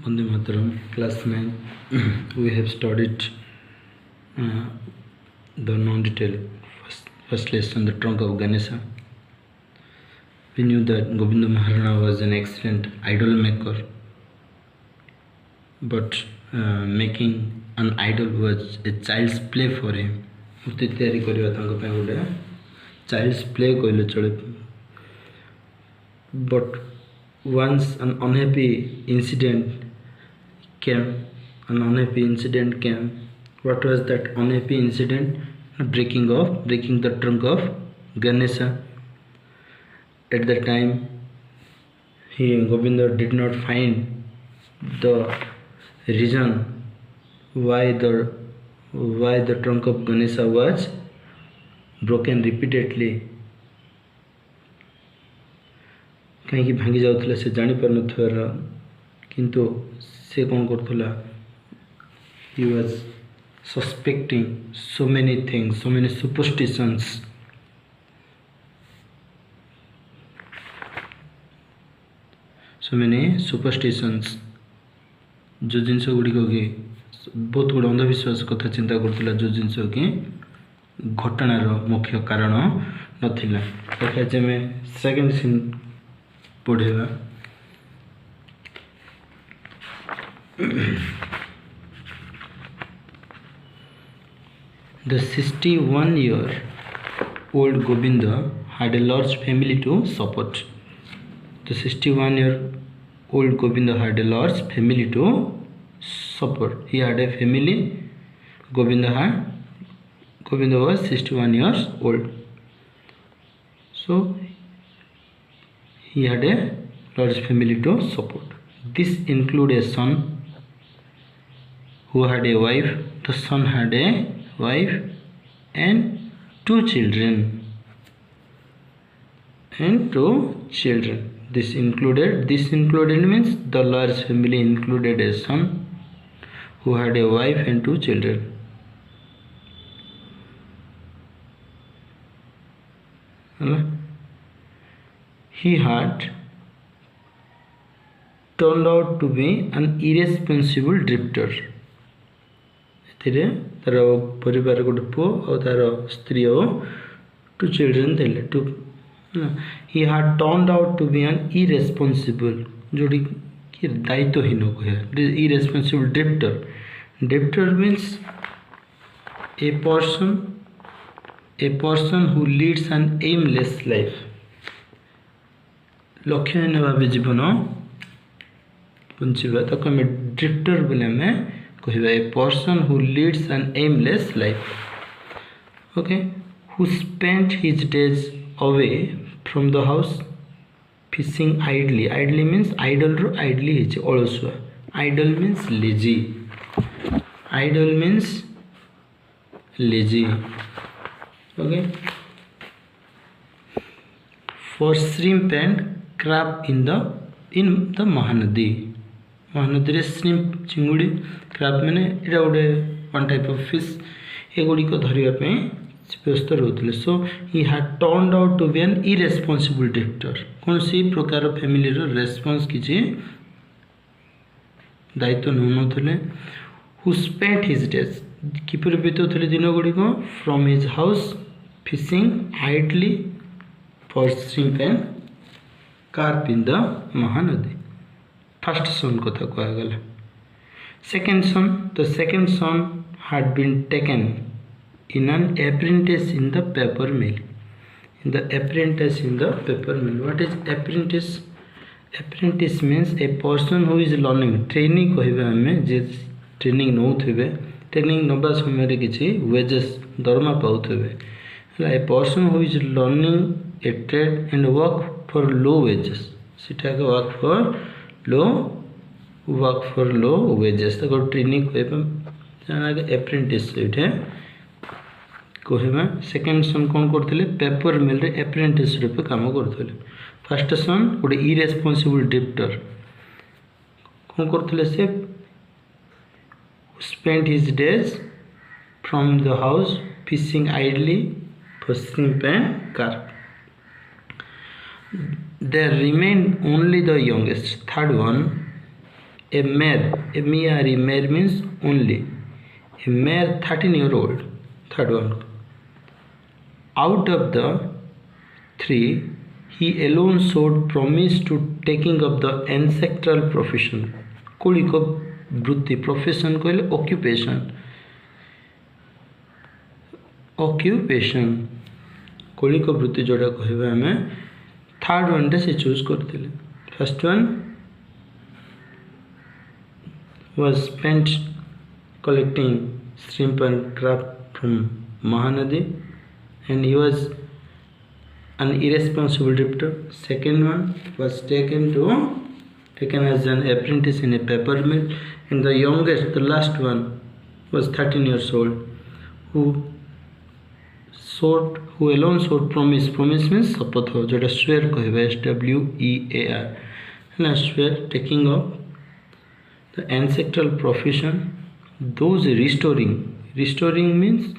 Vande Mataram, class 9. We have studied the non-detail first lesson, the trunk of Ganesha. We knew that Govinda Maharana was an excellent idol maker, but making an idol was a child's play for him. मूर्ति तैयारी करवा तांको पे गोटे child's play कहले चले. But once an unhappy incident came. What was that unhappy incident? Breaking the trunk of Ganesha. At the time, Govinda did not find the reason why the trunk of Ganesha was broken repeatedly. कहीं भांगी जाउथला से जानी पर नथर, किंतु से कौन करथला, he was suspecting so many things, so many superstitions. जो जिनस गुड़िक कि बहुत गुड़ अंधविश्वास कथा चिंता करथला, जो जिनस कि घटनार मुख्य कारण नथिला. देखा जे मैं सेकंड सीन पढ़ेगा. The 61-year-old Govinda had a large family to support. The 61-year-old Govinda had a large family to support. He had a family. Govinda was 61 years old. So he had a large family to support. This included a son who had a wife. The son had a wife and two children. This included means the large family included a son who had a wife and two children. He had turned out to be an irresponsible drifter. तार परिवार गोटे पुओ और तार स्त्री और to children थे. He had turned out to be an irresponsible, जोड़ी कि दायित्वहीन कहे. Irresponsible drifter. Drifter means a person who leads an aimless life. लक्ष्यहीन भाव जीवन बंचवा ताको आम ड्रिफ्टर बोले आम कहवा. A person who leads an aimless life. Okay. Who spent his days away from the house fishing idly. Idly means idle रो idly है अलसुआ. Idle means lazy. Okay. For shrimp and crab in the Mahanadi. Mahanadi रे shrimp चिंगुड़ी crab मैंने इटा गोटे one type of fish एगुड़ी को धरिया व्यस्त रोते. So he had turned out to be an irresponsible drifter. कौन सी प्रकार फैमिली रेस्पॉन्स किसी दायित्व नौन. हु स्पेंट हिज डेज किपर बीतुले दिन गुड़िक from his house fishing idly for shrimp and carp in the Mahanadi. First son कथा कहगला. Second son had been taken in an apprentice in the paper mill. What is apprentice? Apprentice means a person who is learning. Training कहबे हमें जे training नौथिबे. Training नबा समय रे किछि wages दरमा पाउथिबे. A person who is learning a trade and work for low wages. सीटा के work for low wages. तो ट्रेनिंग कहबे जाना के apprentice इठे कहबे. सेकंड सन कोन करथिले पेपर मिल रे apprentice रूप काम करथिले. फर्स्ट सन गोटे इरेस्पॉन्सिबल ड्रिफ्टर कोन करथिले से spent his days from the house fishing idly for shrimp and carp. There remained only the youngest, third one, a mare, M-E-R-E, mare means only. A mare 13-year-old, third one. Out of the three, he alone showed promise to taking up the ancestral profession. Kuliko brutti, profession कहले occupation. Occupation. Kuliko brutti जोड़ा कहबे हमें third one टा से choose करथिले. First one was spent collecting shrimp and crab from Mahanadi, and he was an irresponsible drifter. Second one was taken as an apprentice in a paper mill, and the youngest, the last one, was 13 years old, who alone showed promise. Promise means शपथ हो, जोटा swear कहबे, SWEAR, ना swear taking up the ancestral profession. Those restoring means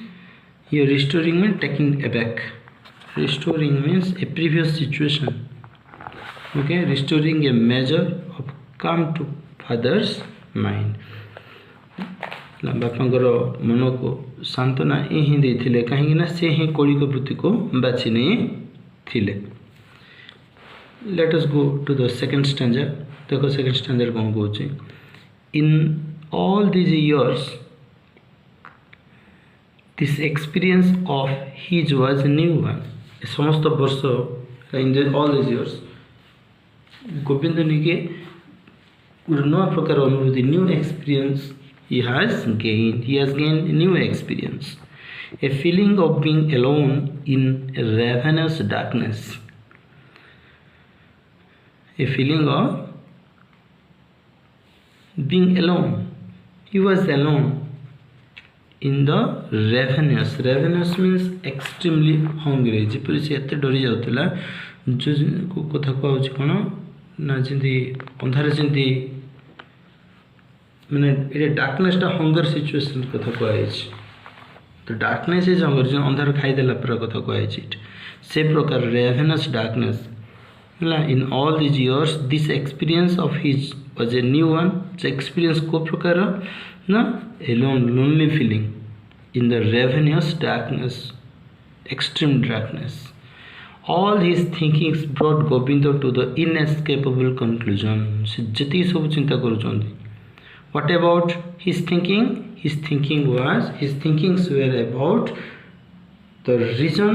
here restoring means taking aback. Restoring means a previous situation. Okay, restoring a measure of calm to father's mind. बापांकर मन को सांत्वना ही देथिले कहीं ना से ही कौलिक वृत्ति को बाछि नहीं थिले. Let us go to the second stanza. देखो second stanza कौन कहूँ. In all these years, this experience of his was a new one. समस्त वर्ष in all these years Govind के नया प्रकार अनुभूति, new experience he has gained a new experience, a feeling of being alone in ravenous darkness, a feeling of being alone. He was alone in the ravenous means extremely hungry. जेपरि से एते डरी जाउतला जो कथा कहउछि कोन ना जिंदी अंधार जिंदी माने ए डार्कनेस टा हंगर सिचुएशन कथा कहैछि. तो डार्कनेस इज हंगर, जो अंधार खाइ देला पर कथा कहैछि. से प्रकार ravenous darkness. In all these years, this experience of his was a new one. The experience को प्रकार ना alone, lonely feeling in the ravenous darkness, extreme darkness. All his thinkings brought Govinda to the inescapable conclusion. से जति सब चिंता करूछन्ति. What about his thinking? His thinkings were about the reason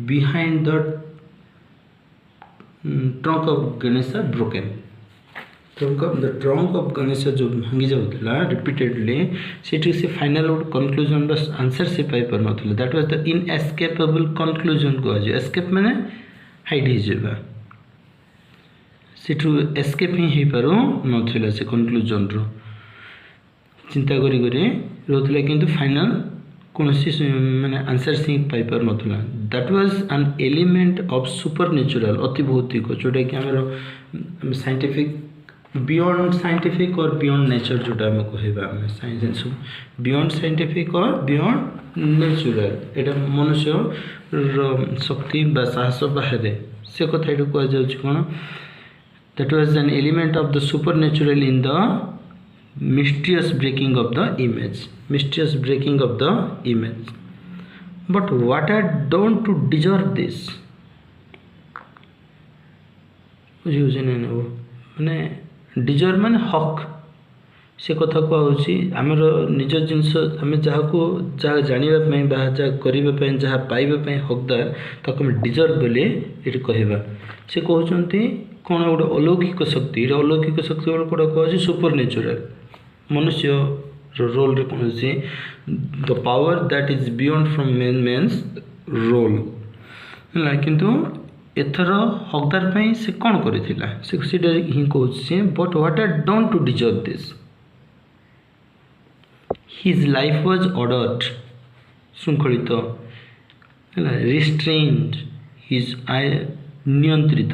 behind the trunk of Ganesha broken. The trunk of Ganesha जो भांगी जाउतला repeatedly, सेठी से final conclusion बस answer से पाई पर नथले. That was the inescapable conclusion को आज एस्केप माने हाइड ही जेबा. सेठू एस्केप ही पारो नथले से कंक्लूजन रो चिंता करी रहतले, किंतु फाइनल कोनसी माने आंसर से पाई पर नथला. That was an element of supernatural, अति भौतिक, जोटा कि हमर साइंटिफिक बियॉन्ड साइंटिफिक और बियॉन्ड नेचर जोटा हम कहबा हम साइंस बियॉन्ड साइंटिफिक और बियॉन्ड नेचुरल. एटा मनुष्य शक्ति बा साहस बाहर से कथा एटा कह जाउछ कोन. That was an element of the supernatural in the mysterious breaking of the image. But what had done to deserve this? माने डिजर्व माने हक से कथा कहउछि. हमर निज जिंस हम जहा को जहा जानिबा पई बा जहा करिबा पई जहा पाइबा पई हकदार ताको हम डिजर्व बोले एठी कहबा. से कहउछन्ति कोन गोटे अलौकिक शक्ति. अलौकिक शक्ति कोडा कहउछि सुपरनेचुरल. मनुष्य रोल रे कोन से the power that is beyond from men's role. ना किंतु एथर हकदार पई से कोन करिथिला से सिडा ही कहउछि. But what had done to deserve this? His life was ordered, शृंखलित, रिस्ट्रेन्ड. हिज नियंत्रित,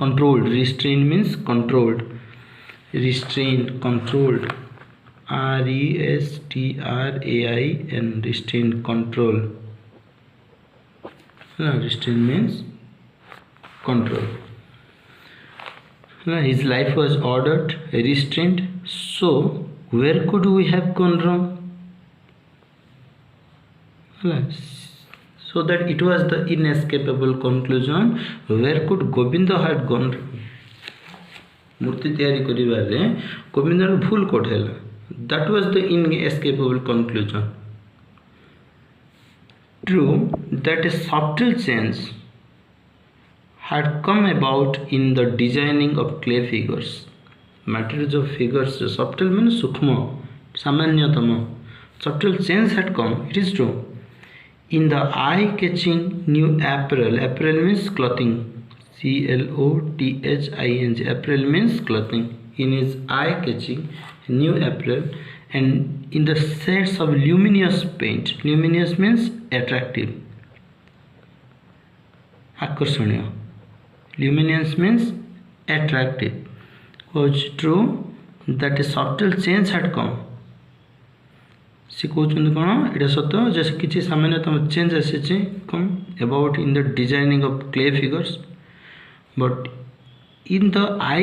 controlled. Restrained means controlled. Restrained, controlled, RESTRAIN, restraint, control. Restraint means control. His life was ordered, restrained, So where could we have gone wrong? So that it was the inescapable conclusion. Where could Govinda had gone wrong? मूर्ति तैयारी करिबारे गोविंदर भूल कोठ हैला. That was the inescapable conclusion. True that a subtle change had come about in the designing of clay figures. Matter of figures, subtle means sukma, samanyatama. Subtle change had come, it is true. In the eye-catching new apparel, apparel means clothing, clothing, apparel means clothing. In his eye-catching new apparel and in the shades of luminous paint, luminous means attractive, आकर्षणीय, luminous means attractive. Was true that a subtle change had come. सी कहते कौन ये सत जैसे किसी सामान्यतम change आसी come about in the designing of clay figures but in the eye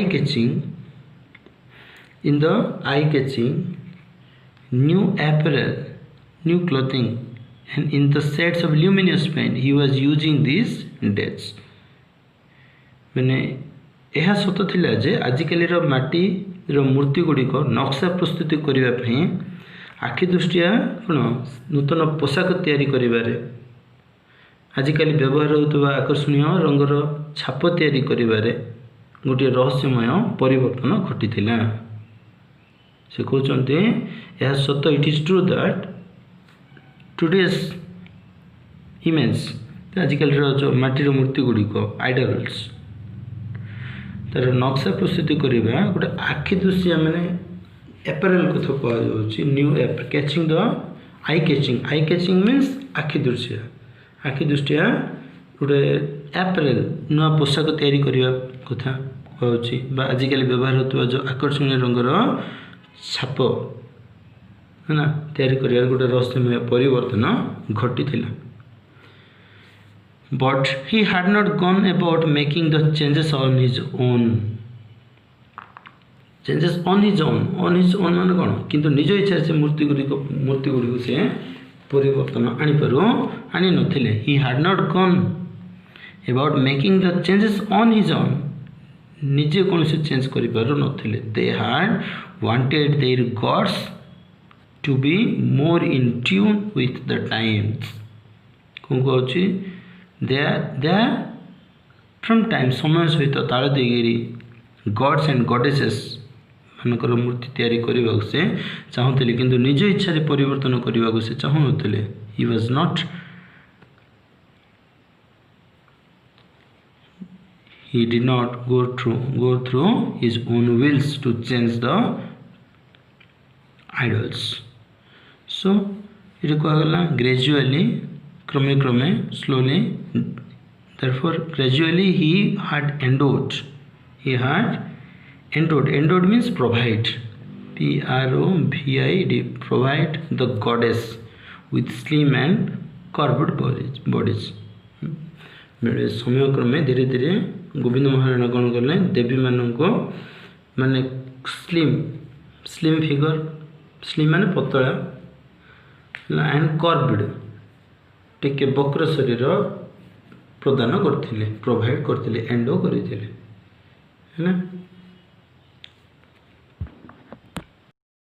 catching new apparel new clothing and in the sets of luminous paint he was using this dates मैंने यह सत थिला जे आजिकली माटी मूर्ति गुड़िक नक्शा प्रस्तुति करने आखि दृष्टिया कौन नूतन पोशाक तैयारी करिबारे आजिकल व्यवहार होता आकर्षणीय रंगर छाप तैयारी करिबारे गोटे रहस्यमय परिवर्तन घटीथिला. से कहते यह सत it is true that today's image आजिकल जो माटीर मूर्ति गुड़िक आइडल्स तार नक्शा प्रस्तुति करवा गोटे आखि दृष्टिया माने एपरल कथा कहुच्छी new catching the eye catching means आखि दृष्टिया गोटे एपरल नुआ पोशाक तैयारी करने कथा कहुच्छी आजिकल व्यवहार होता जो आकर्षणीय रंगर छाप है ना तैयारी कर गोटे रहस्यमय परिवर्तन घटी. But he had not gone about making the changes on his own. Changes on his own मान कौन किंतु निज इच्छा से मूर्ति गुड़िक से परिवर्तन आनी नथिले. He had not gone about making the changes on his own निजे कौन से चेंज कर पार नथिले. They had wanted their gods to be more in tune with the times. कौन कहूँ दे फ्रॉम टाइम समय सहित ताल देगिरी गॉड्स एंड गॉडेसेस मानकर मूर्ति तैयारी करने से चाहूले किंतु निज इच्छा परिवर्तन करने से चाहूले. He was not he did not go through his own wills to change the idols. So it कहला gradually क्रमे slowly therefore gradually he had endowed means provide provide the goddess with slim and curved bodies. समय क्रमे धीरे धीरे गोविंद महाराणा कौन कले देवी मानक माने स्लिम फिगर स्लिम माने पतला एंड कर्व्ड टिके वक्र शरीर प्रदान करथिले प्रोवाइड करथिले एंडो करथिले है ना.